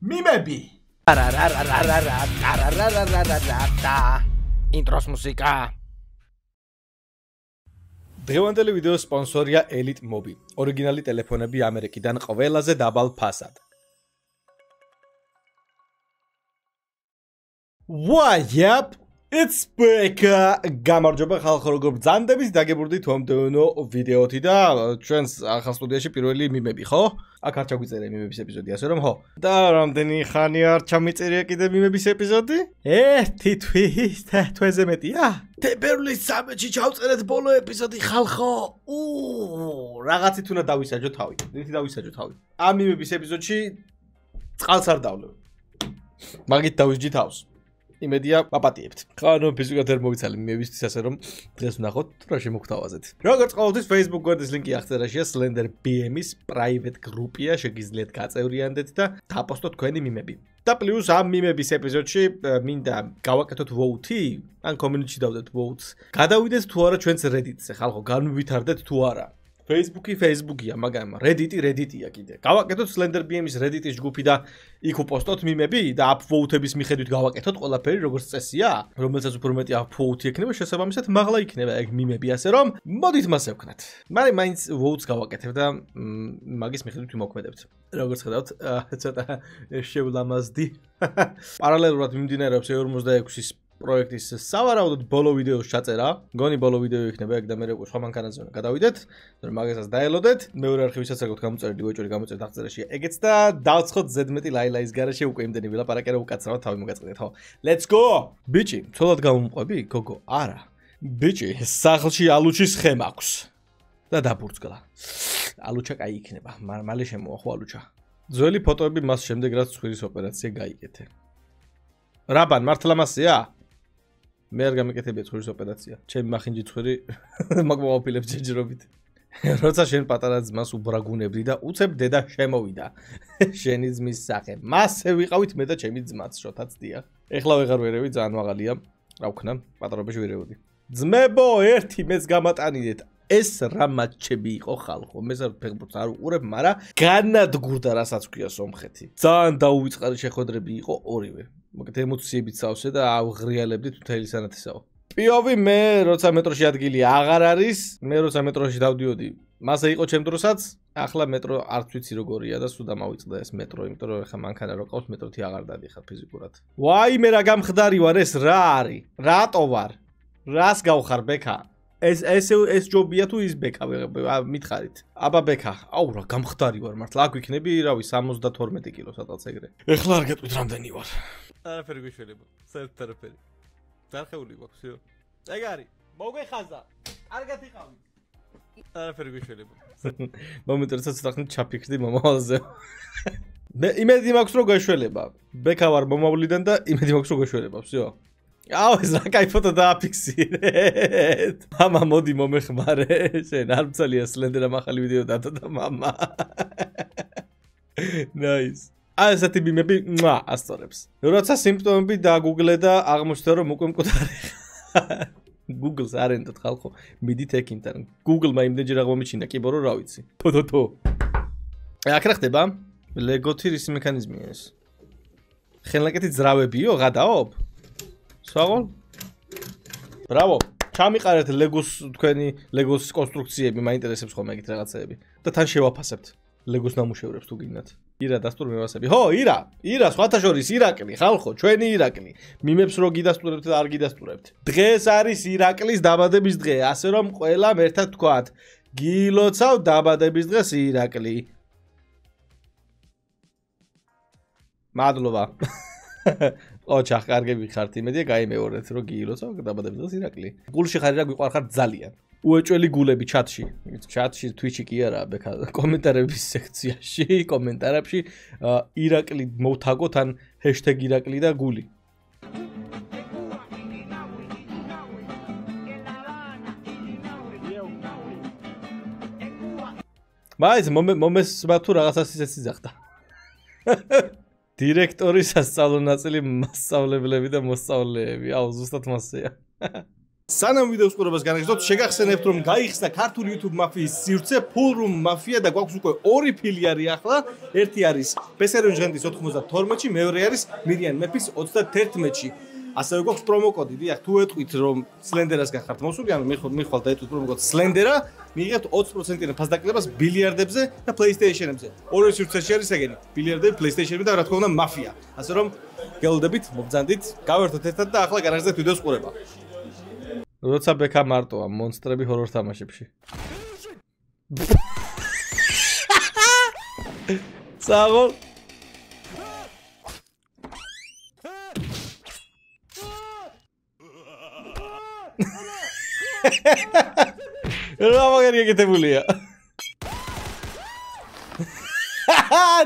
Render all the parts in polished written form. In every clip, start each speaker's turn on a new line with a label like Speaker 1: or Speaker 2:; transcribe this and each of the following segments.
Speaker 1: მიმები.
Speaker 2: ინტროს მუსიკა.
Speaker 3: დღევანდელი ვიდეოს სპონსორია Elite Mobi. ორიგინალი ტელეფონები ამერიკიდან ყველაზე დაბალ ფასად. What? It's back. გამარჯობა ხალხო, როგორ ბრძანდებით, დაგებურდით თომდეუნო ვიდეოთი და ჩვენს ახალ სტუდიაში პირველი მიმები, ხო? აქ არ ჩაგვიწერე მიმების ეპიზოდი, ასე რომ ხო. და რამდენი ხანი არ ჩამიწერია კიდე მიმების ეპიზოდი? ერთი თვეზე მეტია? თებერვლის 13-ში ჩავწერეთ ბოლო ეპიზოდი, ხალხო. რაღაცით უნდა დავისაჯო თავი. რითი დავისაჯო თავი? ამ მიმების ეპიზოდში წყალს არ დავლევ. მაგით დავისჯი თავს. იმედია პაპატიებთ. ხანო ფიზიკად ვერ მოვიცალე მიმებისთვის, ასე რომ დღეს ვნახოთ თუ რა შემოგთავაზეთ. როგორც ყოველთვის Facebook გვერდის ლინკი აღწერაშია Slender BM-ის private group-ია, შეგიძლიათ გაწევრიანდეთ და დაპოსტოთ თქვენი მიმები. და პლუს ამ მიმების ეპიზოდში მინდა გავაკეთოთ vote-ი, ან community-ში დავდეთ votes. გადავიდეთ თუ არა ჩვენს Reddit-ზე, ხალხო, განვითარდეთ თუ არა. Facebook-ია, მაგრამ Reddit-ია კიდე. გავაკეთოთ Slender BM-ის Reddit-ის ჯგუფი და იქ უპოსტოთ მიმები და upvote-ების მიხედვით გავაკეთოთ ყველაფერი როგორც წესია, რომელსაც უფრო მეტი upvote ექნება, შესაბამისად მაღლა იქნება ეგ მიმები, ასე რომ მოდით მას ევქნათ. მაგრამ მაინც votes გავაკეთებ და მაგის მიხედვით ვიმოქმედებთ. როგორც ხედავთ, ცოტა შევლამაზდი. პარალელურად მიმდინარეობს 46-ის პროექტის სავარაუდოდ ბოლო ვიდეოს ჩაწერა. მგონი ბოლო ვიდეო იქნება ეგ და მე სხვა მანქანაზე უნდა გადავიდეთ, რომ მაგასაც დაელოდეთ. მეორე არქივის საცერგოთ გამოწერდი ვეჭვი გამოწერდი აღწერაშია ეგეც და დავცხოთ ზედმეტი ლაილაის გარეშე უკვე იმდენი ვილაპარაკე რა უკაცრავად თავი მოგაწყდეთ, ხო? Let's go! ბიჭი, ცოლად გამომყვები? გოგო, არა. ბიჭი, სახლში ალუჩის ხე მაქვს. და დაბურწკლა. ალუჩა კაი იქნება, მალე შემოვა ხო ალუჩა. ძველი ფოტოები მას შემდეგ რაც ცხვირის ოპერაცია გაიგეთე. რაბან, მართლა მასია? მე არ გამეკეთებია ცხვირის ოპერაცია. ჩემი მახინჯი ცხვირი მაგმოვაფილებს ჯერჯერობით. როცა შენ პატარა ძმას უბრაგუნებდი და უცებ დედა შემოვიდა. შენი ძმის სახე. მასე ვიყავით მე და ჩემი ძმაც, შოთაც დია. ეხლა ვეღარ ვერევი, ძალიან მაღალია. რა ვქნა, პატარობაში ვერევდი. ძმებო, ერთი მეც გამატანიდეთ. ეს რა მატჩები იყო ხალხო. მე ფეხბურთს არ უყურებ, მაგრამ განადგურდა რასაც ქვია სომხეთი. ძალიან დაუვიწყარი შეხვედრები იყო ორივე. მოგეთ ემოციებით სავსე და ავღრიალებდით მთელი სანათისაო. პიოვი მე როცა მეტროში ადგილი აღარ არის, მე როცა მეტროში დავდიოდი, მასე იყო ჩემ დროსაც, ახლა მეტრო არც ვიცი როგორია და სულ დამავიწყდა ეს მეტრო, იმიტომ რომ ეხა მანქანა რო ყავს მეტროთი აღარ დადიხარ ფიზიკურად. ვაი მე რა გამხდარი ვარ, ეს რა არის? რატო ვარ? რას გავხარ ბექა? ეს ჯობია თუ ის ბექა მითხარით. აბა ბექა, აუ რა გამხდარი ვარ მართლა, აქ ვიქნები, რავი 72 კილო სადღაც ეგრე. ეხლა არ გეტყვით რამდენი ვარ. არაფერი გვიშველება. საერთარაფერი. დარხეული გვაქვსო. ეგ არის. მოგეხაზა. კარგად იყავით. არაფერი გვიშველება. მომენტად ცოტა ხნით ჩაფიქრდი მომავალზე. მე იმედი მაქვს რომ გვეშველება. ბექა ვარ მომავლიდან და იმედი მაქვს რომ გვეშველება, ვსიო. აუ ეს რა кайფ ფოტო დააფიქსირეთ. მამა მოდი მომეხმარე. შენ არ მცალია სლენდერა მახალი ვიდეო დადო და მამა. Nice. ასეთი მიმები ასწორებს. როცა სიმპტომები დაგუგლე და აღმოჩნდა რომ უკვე მკვდარი. Google-ს არ ენდოთ ხალხო. მიდით ექიმთან. Google-მა იმდენჯერ აღმოჩინა კიბო რა ვიცი. თო. აქ რა ხდება? ლეგოთი რის მექანიზმია ეს? ხელნაკეთი ძრავებიო, გადაობ? საღოლ? ბრავო. ჩამიყარეთ ლეგოს თქვენი ლეგოს კონსტრუქციები, მაინტერესებს ხოლმე ეგეთ რაღაცეები. და თან შევაფასებთ. ლეგოს ნამუშევრებს თუ გინდათ. ირა დასტურ მევასები. ხო, ირა სხვათა შორის ირაკლი, ხალხო, ჩვენი ირაკლი. მიმებს რო გიდასტურებთ და არ გიდასტურებთ. დღეს არის ირაკლის დაბადების დღე, ასე რომ ყველამ ერთად თქვათ. გილოცავ დაბადების დღეს ირაკლი. მადლობა. ოჩახ, კარგები ხართ, იმედია გაიმეორეთ, რომ გილოცავ დაბადების დღეს ირაკლი. გულში ხარ რა გვიყვარხარ ძალიან. უეჭველი გულები ჩატში. ჩატში, Twitch-ი კი არა, ბექა, კომენტარების სექციაში, კომენტარებში ირაკლი მოვთაგოთ ან #ირაკლი და გული. მაინც მომესმა თუ რაღაცას ისეც იძახდა. დირექტორის სასწავლო ნაწილი მასწავლებლები და მოსწავლეები. აუ, ზუსტად მასეა. სანამ ვიდეოს ყურებას განაგრძობთ, შეგახსენებთ რომ გაიხსნა ქართული YouTube მაფიის სივრცე Full Room Mafia და გვაქვს უკვე ორი ფილიარი ახლა. ერთი არის Pesero ჟღენდის 92-ში, მეორე არის Mirian Mepis 31-ში. ასევე გვაქვს პრომო კოდი, დიახ, თუ ეტყვით რომ Slender-ას გახართ მოსული, ანუ მიხვალ და ეტყვით პრომო კოდ Slender-ა, მიიღებთ 20%-იან ფასდაკლებას ბილიარდებზე და PlayStation-ებზე. ორი სივრცეში არის ეგენი, ბილიარდები, PlayStation-ები და რა თქმა უნდა Mafia. ასე რომ გელოდებით, მობრძანდით, გავერთოთ ერთად და ახლა განაგრძებთ ვიდეოს ყურება. როცა ბექა მარტოა მონსტრები ჰორორ თამაშებში. საღოლ რა მაგარი ეგეთებულია.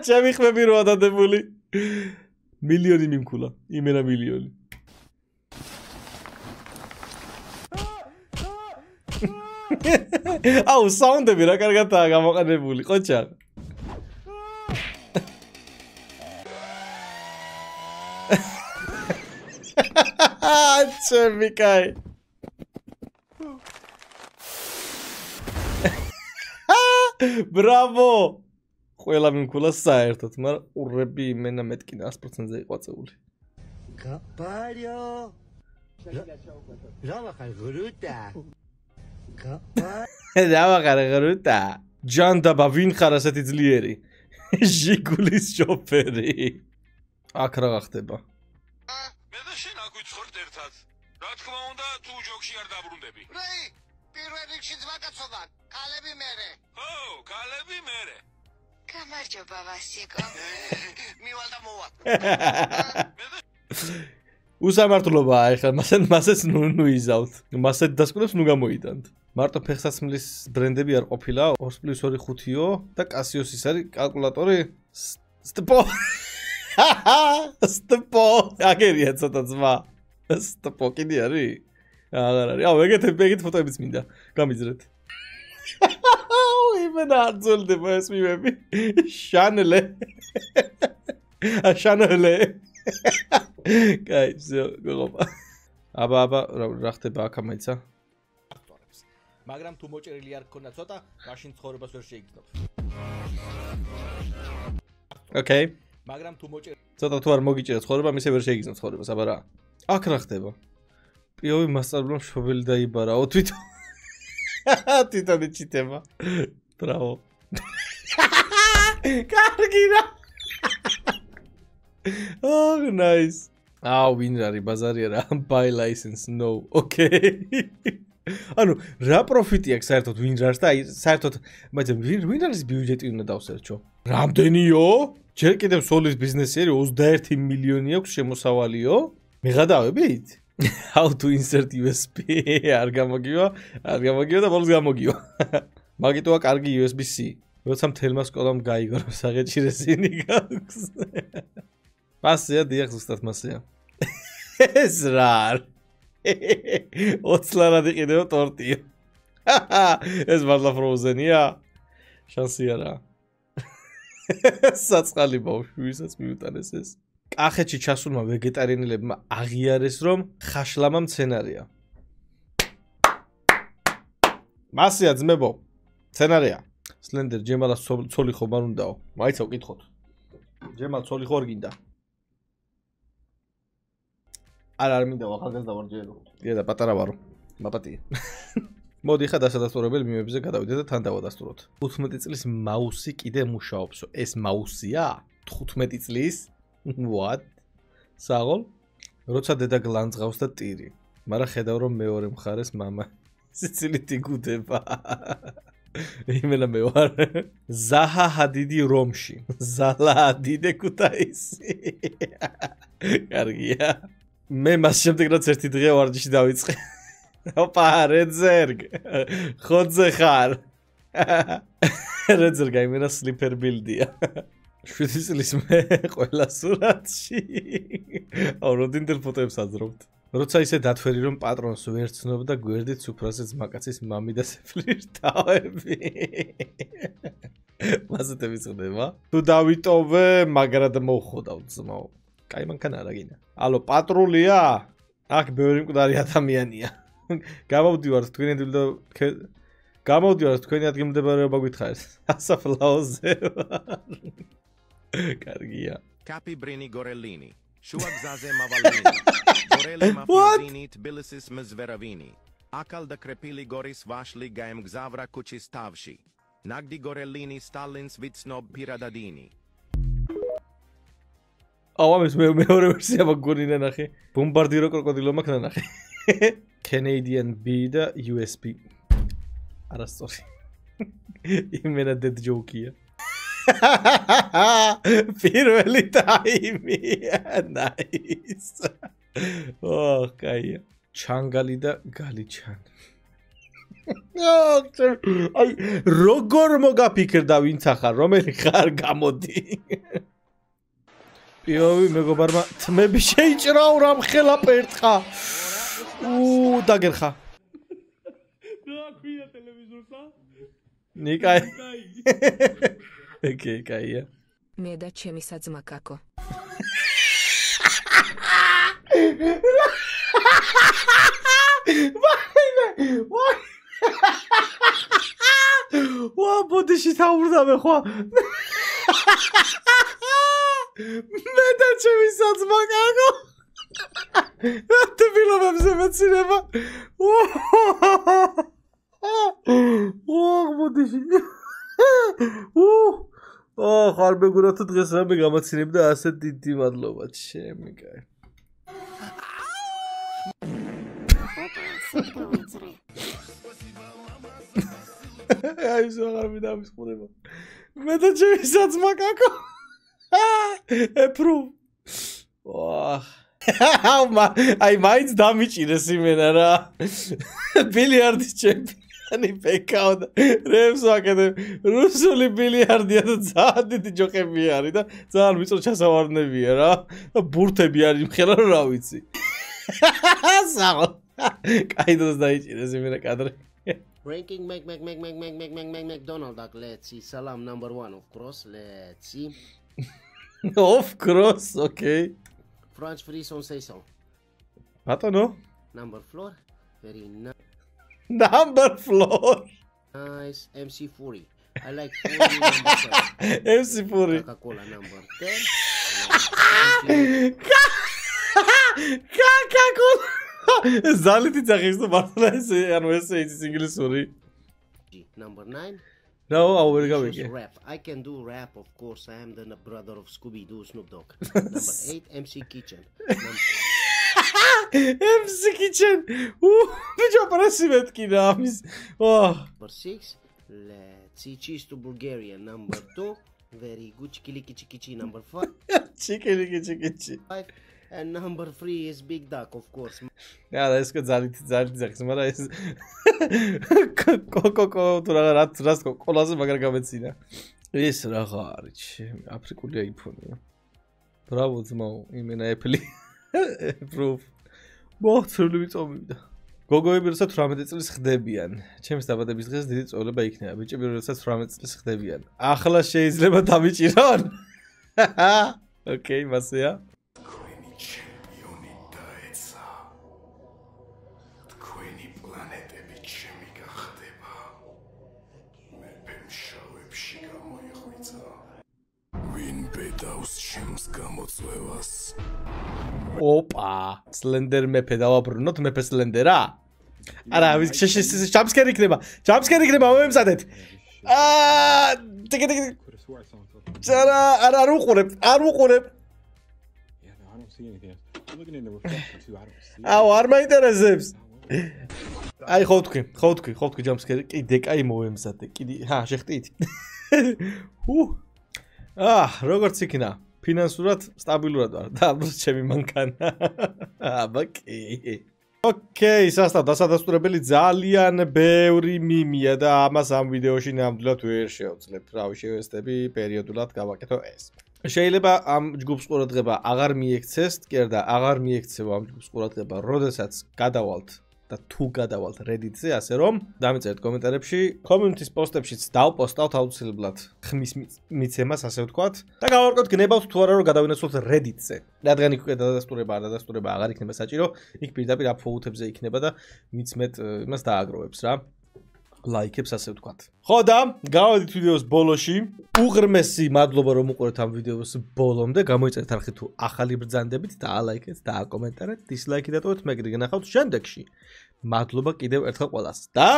Speaker 3: ჩემი ხმები როა დადებული. მილიონი მიმქულა, იმენა მილიონი. აუ, საუნდები რა კარგადაა გამოყენებული, ყოჩა. ჩემი კაი. Bravo! ყველა მიმქულა საერთოდ, მაგრამ ყურები იმენა მეთქი 100%-ზე იყვაწეული.
Speaker 1: Კაპარიო. რა ვახარ გრუტა.
Speaker 3: რა ვახარ გრუტა. ჯანდაბა ვინ ხარ ასეთი ძლიერი? ჟიგულის შოფერი. აქ რა ხდება?
Speaker 2: მე და შენ აქ ვიცხორთ ერთად. რა თქმა უნდა, თუ ჯოქში არ დაბრუნდები.
Speaker 1: რეი, პირველ რიგში ძვაკაცობა, კალები მერე.
Speaker 2: ხო, კალები მერე.
Speaker 1: გამარჯობა ვასიკო. მივალ და მოვა.
Speaker 3: უსამართლობაა ეხლა მასეც ნუ იზავთ. მასეთ დასკვნებს ნუ გამოიტანთ. მარტო ფეხსაცმლის ბრენდები არ ყოფილა 2+2 5-ო და Casio-ის არის კალკულატორი. სტპო. სტპო. აგერია ცოტა ძმა. სტპო კიდე არის? აღარ არის. აუ ეგეთ ფოტოებიც მინდა. გამიძრეთ. იმენა არ ძოლდება ეს მიმები. შანელე. შანელე. კაი, გოგობა. აბა, რა ხდება აქ ამაიცა? აქტორებს. მაგრამ თუ მოჭერილი არ გქონდა ცოტა, მაშინ ცხოვრებას ვერ შეიგრძნობ. ოკეი. მაგრამ თუ მოჭერილი ცოტა თუ არ მოგიჭერა ცხოვრება, მისე ვერ შეიგრძნობ ცხოვრებას, აბა რა? აქ რა ხდება? პიოვი მასწავლებლამ შობელი დაიბარაო თვითონ. თვითონ იჩიტება. Bravo. კარგი რა. Oh, nice. ვინ არის ბაზარი არა? Buy license no. Okay. ანუ რა პროფიტი აქვს საერთოდ ვინ რას და საერთოდ მაგრამ ვინ არის ბიუჯეტი უნდა დავსერჩო? რამდენიო? ჯერ კიდევ სოლის ბიზნესი არის 21 მილიონი აქვს შემოსავალიო. მიღადავებით? How to insert USB? არ გამოგივა და ბოლოს გამოგივა. მაგიტოა კარგი USB-C. როცა მთელმა სკოლამ გაიგო რომ საღეჭი რეზინი გაქვს. მასია დიახ ზუსტად მასია. ეს რა არის? 20 ლარადი კიდევ ტორტია. ეს მართლა ფროუზენია? შანსი არა. საწყალი ბავშვი ვისაც მიუტანეს ეს. კახეთში ჩასულმა ვეგეტარიანელებმა აღიარეს რომ ხაშლამა მცენარეა. მასია ძმებო. სცენარია. Slender ჯემალა ცოლი ხომ არ უნდაო? მაიცა ვკითხოთ. ჯემალ ცოლი ხო არ გინდა? არ მინდა ახალგაზრდა ვარ ჯერ. და პატარა ვარო. მაპატია. მოდი ხა დასადასტურებელი მიმებზე გადავიდეთ და თან დავადასტუროთ. 15 წლის მაუსი კიდე მუშაობს. ეს მაუსია? 15 წლის? What? საღოლ? როცა დედა გლანძღავს და ტირი. მაგრამ ხედავ რომ მეორე მხარეს მამა სიცილით იგუდება. იმენა მე ვარ. ზაჰა ჰადიდი რომში. ზალა ჰადიდე ქუთაისი. კარგია. მე მას შემდეგ რაც ერთი დღე ვარჯიში დავიწყე. ოპა, რედზერგ. ხოძე ხარ. რედზერგ იმენა სლიპერ ბილდია. 7 წლის მე ყველა სურათში. აუ როდინდელ ფოტოებს აძრობთ. როცა ისე დათვერი რომ პატრონს ვერ ცნობ და გვერდით სუფრაზე ძმაკაცის მამი და სეფლიρტავები. მასეთები ხდება. თუ დავიტოვე, მაგრად მოვხოდავ ძმაო. კაი მანქანა რა გინდა. ალო, პატრულია? აქ ბევრი მკვდარი ადამიანია. გამოვდივართ თქვენი ადგილმდებარეობა გითხარით. ასაფლაოზე. კარგია.
Speaker 4: Capi Brini Gorellini. Shua Gzaze Mavalini. Goreli Mafizini Tbilisis Mizveravini. Akal da Krepili Goris Vashli Gaem Gzavra Kuchis Tavshi. Nagdi Gorellini Stalins Vitsnob Piradadini.
Speaker 3: ამის მეორე ვერსია მაგგონინა ნახე. ბომბარდირო კროკოდილო მაქვს ნახე. Canadian B და USB. არასწორი. იმენა dead joke-ია. პირველი ტაიმი. Nice. კაია. ჩანგალი და გალიჩან. აი, როგორ მოგაფიქრდა ვინც ახარ, რომელი ხარ გამოდი. იოვი მეგობარმა თმები შეიჭრა რამ ხელა პერტყა. დაგერხა. რა ქვია ტელევიზორსა? ნიკაი. ოკეი, კაია.
Speaker 5: მე და ჩემი საძმა კაკო. ვა ბოდიში თავურდამე ხო? მე და ჩემი საძმა კაკო. თბილობებზე მეცინება. ბოდიში. ხარ მეგონა თუ დღეს რამე გამაცინებდა ასე დიდი მადლობა ჩემი კაი. აი ზოგადად მიდამის ხურება. მე და ჩემი საძმა კაკო. ეპრუ. აი მაინც დამიჭირეს იმენა რა. ბილიარდის ჩემპიონი ბეკაუდა. რევს ვაკეთებ. რუსული ბილიარდია და ძალიან დიდი ჯოხები არის და ძალიან ვიწრო ჩასავარდნებია რა. ბურთები არის მხელა რა ვიცი. საღო. კაი დროს დაიჭირეს იმენა კადრი.
Speaker 1: Ranking McDonald, let's see. Salam number 1, of course. Let's see.
Speaker 3: Of course, okay.
Speaker 1: French Frisson say so.
Speaker 3: Batono?
Speaker 1: Number floor. Very nice.
Speaker 3: Number floor.
Speaker 1: Nice. MC Fury. I like Fury number 7.
Speaker 3: MC Fury.
Speaker 1: Coca-Cola number 10.
Speaker 3: Coca-Cola. ზალიტი ძახის თუ მართლა ესე ანუ ესე იცის ინგლისური.
Speaker 1: Number 9.
Speaker 3: No, ვერ გავიგე.
Speaker 1: Rap. I can do rap, of course. I am the brother of Scooby-Doo, Snoop Dogg. Number 8, MC Kitchen.
Speaker 3: MC Kitchen. Ბიჭო პრესი მეთქინა ამის.
Speaker 1: Number 6, let's see. Cheese to Bulgaria. Number 2, very good. Chiki number 5.
Speaker 3: Chiki.
Speaker 1: And number 3 is Big Duck, of course.
Speaker 3: Yeah, that's good. Zaliti zagis, mara is Coco თუ რაც ყოლაზე მაგარ გამეცინა. ეს რაღა არის, აფრიკული აიფონია. ბრავო ძმაო, იმენა Apple. Proof. მოწოლი ვიწოვიდა. გოგოები როცა 18 წლის ხდებიან. ჩემს დაბადების დღეს დიდი წოლება იქნება. ბიჭები როცა 18 წლის ხდებიან. ახლა შეიძლება დამიჭირონ. Okay, მასეა. Opa, Slender მეფე დავაბრუნოთ, მეფე Slender-ა? არა, ჯამპსკერი იქნება. ჯამპსკერი იქნება, მომემზადეთ. ტიკი. არ უყურებ. აუ, არ მაინტერესებს. აი, ხო თქვი ჯამპსკერი. კიდე კაი მომემზადე. კიდე, შეხტით. როგორც იქნა? ფინანსურად სტაბილურად ვარ და ჩემი მანქანა. აბაკი. ოკეი, დასადასტურებელი ძალიან ბევრი მიმია და ამას ამ ვიდეოში ნამდვილად ვერ შევძლებთ. რავი, შევესწრები პერიოდულად გავაკეთო ეს. შეიძლება ამ ჯგუფს ყურადღება აღარ მიექცეს, კი არა, აღარ მიექცევა ამ ჯგუფს ყურადღება, როდესაც გადავალთ და თუ გადავალთ Reddit-ზე, ასე რომ დამიწერეთ კომენტარებში, community-ის პოსტებშიც დავპოსტავთ აუცილებლად ხმის მიცემას, ასე ვთქვათ, და გავარკვევთ გნებავთ თუ არა რომ გადავინაცვლოთ Reddit-ზე. რადგან იქ დადასტურება აღარ იქნება საჭირო, იქ პირდაპირ აპლოუდებზე იქნება და ვინც მეტ იმას დააგროვებს რა. ლაიქებს ასე ვთქვათ. ხო და გავედით ვიდეოს ბოლოში. უღრმესი მადლობა რომ უყურეთ ამ ვიდეოს ბოლომდე. გამოიწერეთ არხი თუ ახალი ბრძანდებით და ალაიქეთ და აკომენტარეთ, დისლაიქი დატოვეთ, მეგრე გენახავთ შემდეგში. მადლობა კიდევ ერთხელ ყველას და